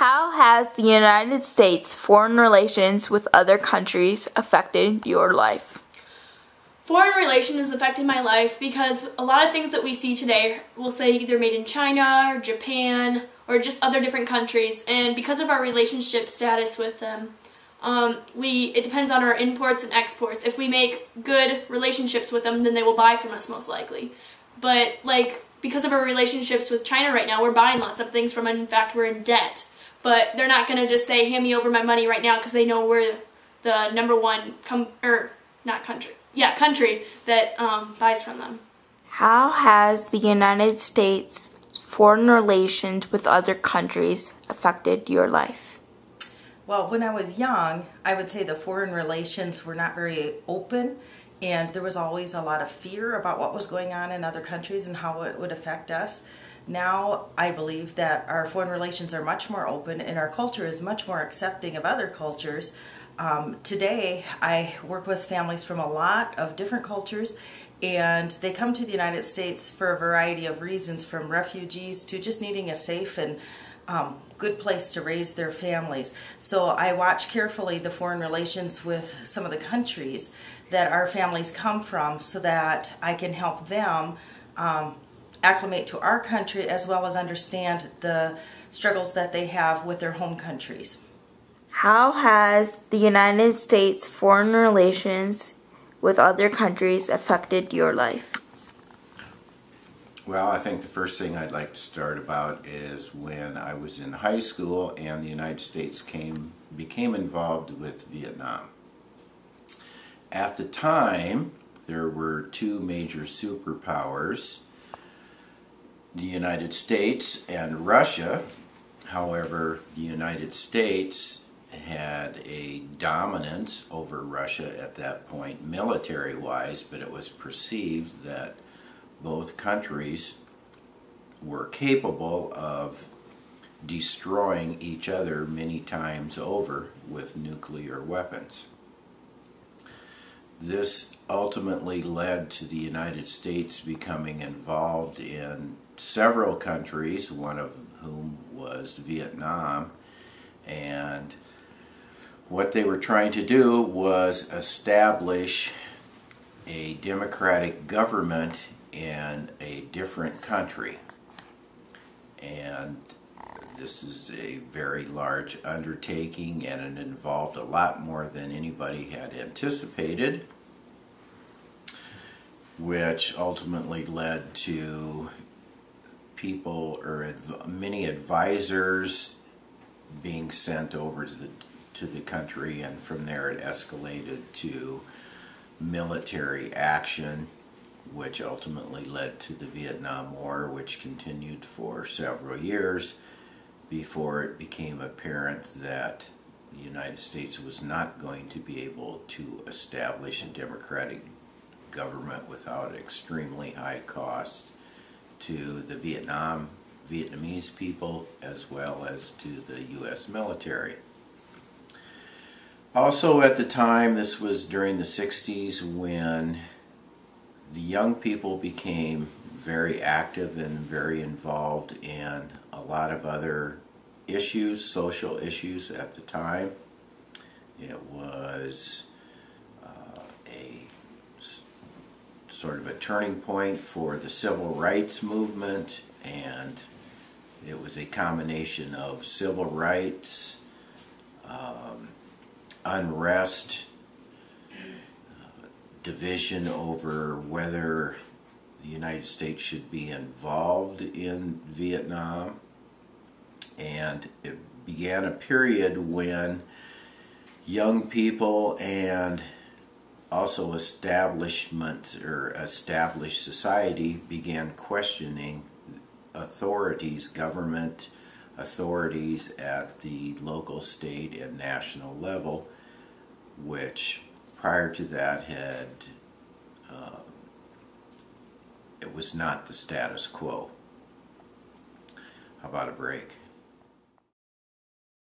How has the United States foreign relations with other countries affected your life? Foreign relations has affected my life because a lot of things that we see today will say either made in China or Japan or just other different countries, and because of our relationship status with them, it depends on our imports and exports. If we make good relationships with them, then they will buy from us most likely. But because of our relationships with China right now, we're buying lots of things from them. In fact, we're in debt. But they're not going to just say, hand me over my money right now, because they know we're the number one country that buys from them. How has the United States foreign relations with other countries affected your life? Well, when I was young, I would say the foreign relations were not very open, and there was always a lot of fear about what was going on in other countries and how it would affect us. Now, I believe that our foreign relations are much more open and our culture is much more accepting of other cultures. Today, I work with families from a lot of different cultures, and they come to the United States for a variety of reasons, from refugees to just needing a safe and good place to raise their families. So I watch carefully the foreign relations with some of the countries that our families come from so that I can help them acclimate to our country as well as understand the struggles that they have with their home countries. How has the United States foreign relations with other countries affected your life? Well, I think the first thing I'd like to start about is when I was in high school and the United States became involved with Vietnam. At the time, there were two major superpowers, the United States and Russia. However, the United States had a dominance over Russia at that point, military-wise, but it was perceived that both countries were capable of destroying each other many times over with nuclear weapons. This ultimately led to the United States becoming involved in several countries, one of whom was Vietnam, and what they were trying to do was establish a democratic government in a different country. And this is a very large undertaking, and it involved a lot more than anybody had anticipated, which ultimately led to many advisors being sent over to the country, and from there it escalated to military action, which ultimately led to the Vietnam War, which continued for several years before it became apparent that the United States was not going to be able to establish a democratic government without extremely high cost to the Vietnamese people as well as to the U.S. military. Also at the time, this was during the 60s, when the young people became very active and very involved in a lot of other issues, social issues at the time. It was sort of a turning point for the civil rights movement, and it was a combination of civil rights, unrest, division over whether the United States should be involved in Vietnam, and it began a period when young people and also established society began questioning authorities, government authorities at the local, state, and national level, which prior to that it was not the status quo. How about a break?